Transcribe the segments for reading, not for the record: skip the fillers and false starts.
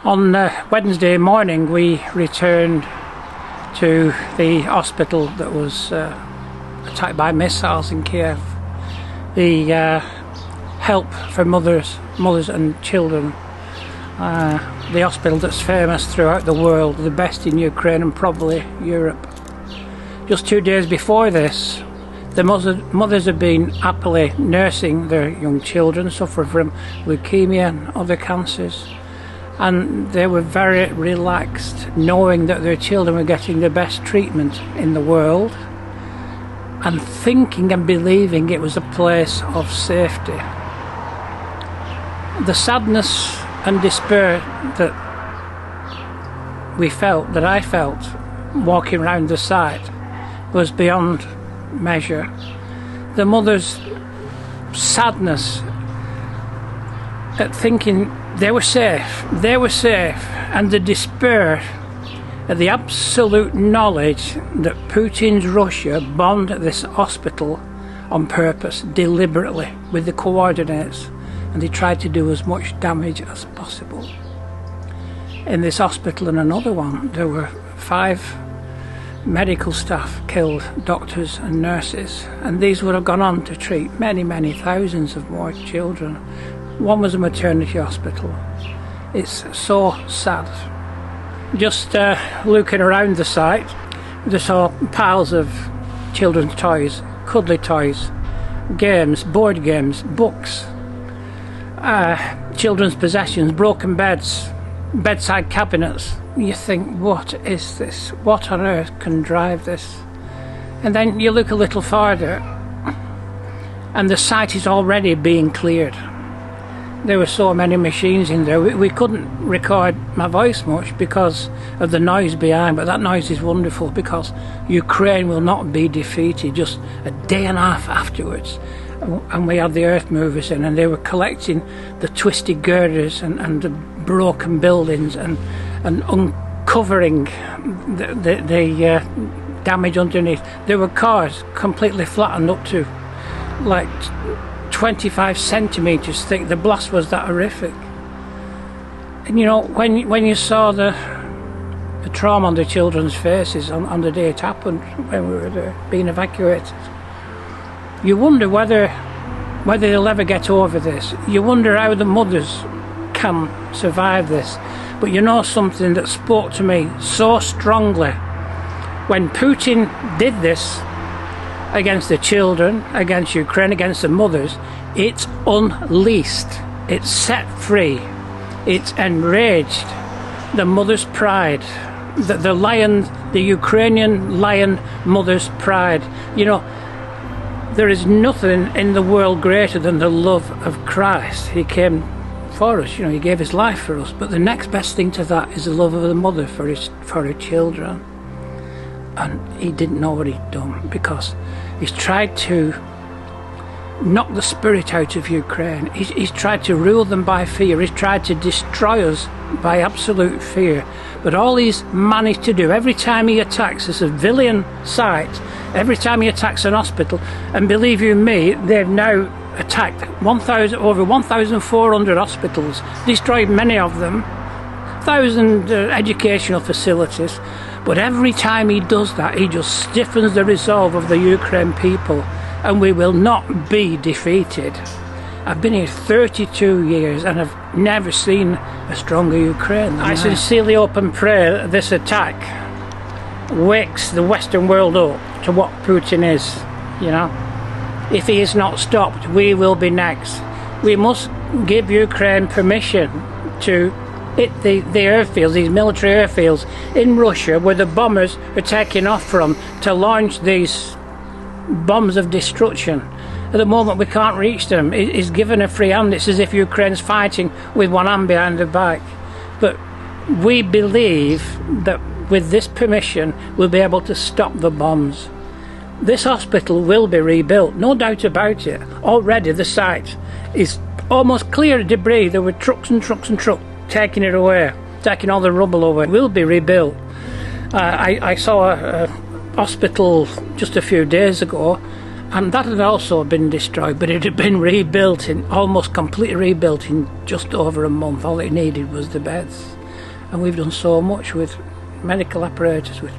On Wednesday morning we returned to the hospital that was attacked by missiles in Kyiv. The help for mothers and children. The hospital that's famous throughout the world, the best in Ukraine and probably Europe. Just 2 days before this, the mothers have been happily nursing their young children suffering from leukemia and other cancers, and they were very relaxed knowing that their children were getting the best treatment in the world and thinking and believing it was a place of safety. The sadness and despair that I felt walking around the site was beyond measure. The mother's sadness at thinking they were safe, and the despair at the absolute knowledge that Putin's Russia bombed this hospital on purpose, deliberately, with the coordinates, and they tried to do as much damage as possible. In this hospital and another one, there were 5 medical staff killed, doctors and nurses, and these would have gone on to treat many thousands of more children. One was a maternity hospital. It's so sad. Just looking around the site, I saw piles of children's toys, cuddly toys, games, board games, books, children's possessions, broken beds, bedside cabinets. You think, what is this? What on earth can drive this? And then you look a little farther and the site is already being cleared. There were so many machines in there. We couldn't record my voice much because of the noise behind, but that noise is wonderful because Ukraine will not be defeated. Just a day and a half afterwards, and we had the earth movers in, and they were collecting the twisted girders and the broken buildings and uncovering the damage underneath. There were cars completely flattened up to like 25 centimetres thick. The blast was that horrific. And you know, when you saw the trauma on the children's faces on the day it happened, when we were there, being evacuated, you wonder whether they'll ever get over this. You wonder how the mothers can survive this. But you know something that spoke to me so strongly? When Putin did this against the children, against Ukraine, against the mothers, it's unleashed, it's set free, it's enraged the mother's pride, the lion, the Ukrainian lion mother's pride. You know, there is nothing in the world greater than the love of Christ. He came for us, you know, he gave his life for us, but the next best thing to that is the love of the mother for her children. And he didn't know what he'd done, because he's tried to knock the spirit out of Ukraine. He's tried to rule them by fear. He's tried to destroy us by absolute fear. But all he's managed to do, every time he attacks a civilian site, every time he attacks an hospital, and believe you me, they've now attacked over 1,400 hospitals, destroyed many of them, 1,000 educational facilities. But every time he does that, he just stiffens the resolve of the Ukraine people, and we will not be defeated. I've been here 32 years and I've never seen a stronger Ukraine than I sincerely hope and pray that this attack wakes the Western world up to what Putin is, you know. If he is not stopped, we will be next. We must give Ukraine permission to hit the airfields, these military airfields in Russia where the bombers are taking off from, to launch these bombs of destruction. At the moment we can't reach them. It's given a free hand. It's as if Ukraine's fighting with one hand behind their back. But we believe that with this permission we'll be able to stop the bombs. This hospital will be rebuilt, no doubt about it. Already the site is almost clear of debris. There were trucks and trucks and trucks taking it away, taking all the rubble away. It will be rebuilt. I saw a hospital just a few days ago, and that had also been destroyed, but it had been rebuilt, almost completely rebuilt in just over a month. All it needed was the beds. and we've done so much with medical apparatus, with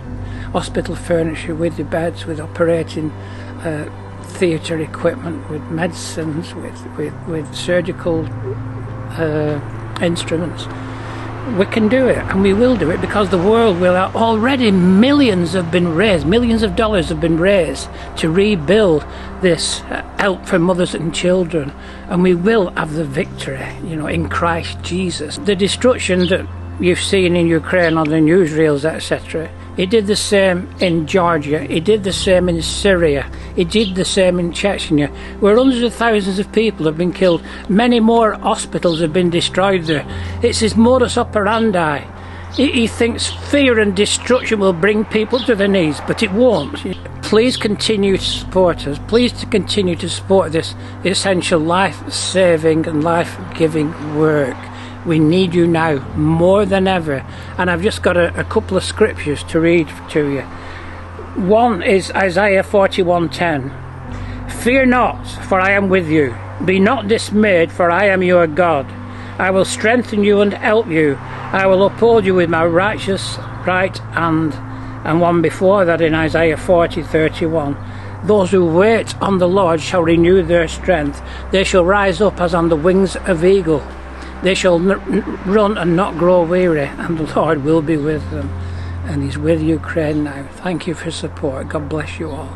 hospital furniture, with the beds, with operating theatre equipment, with medicines, with surgical instruments. We can do it, and we will do it, because the world will. Already millions have been raised, millions of dollars have been raised to rebuild this help for mothers and children, and we will have the victory, you know, in Christ Jesus. The destruction that you've seen in Ukraine on the newsreels, etc., he did the same in Georgia, he did the same in Syria, he did the same in Chechnya, where hundreds of thousands of people have been killed. Many more hospitals have been destroyed there. It's his modus operandi. He thinks fear and destruction will bring people to their knees, but it won't. Please continue to support us. Please continue to support this essential life-saving and life-giving work. We need you now more than ever. And I've just got a couple of scriptures to read to you. One is Isaiah 41:10. Fear not, for I am with you. Be not dismayed, for I am your God. I will strengthen you and help you. I will uphold you with my righteous right hand. And one before that in Isaiah 40:31. Those who wait on the Lord shall renew their strength. They shall rise up as on the wings of eagle. They shall run and not grow weary, and the Lord will be with them. And he's with Ukraine now. Thank you for support. God bless you all.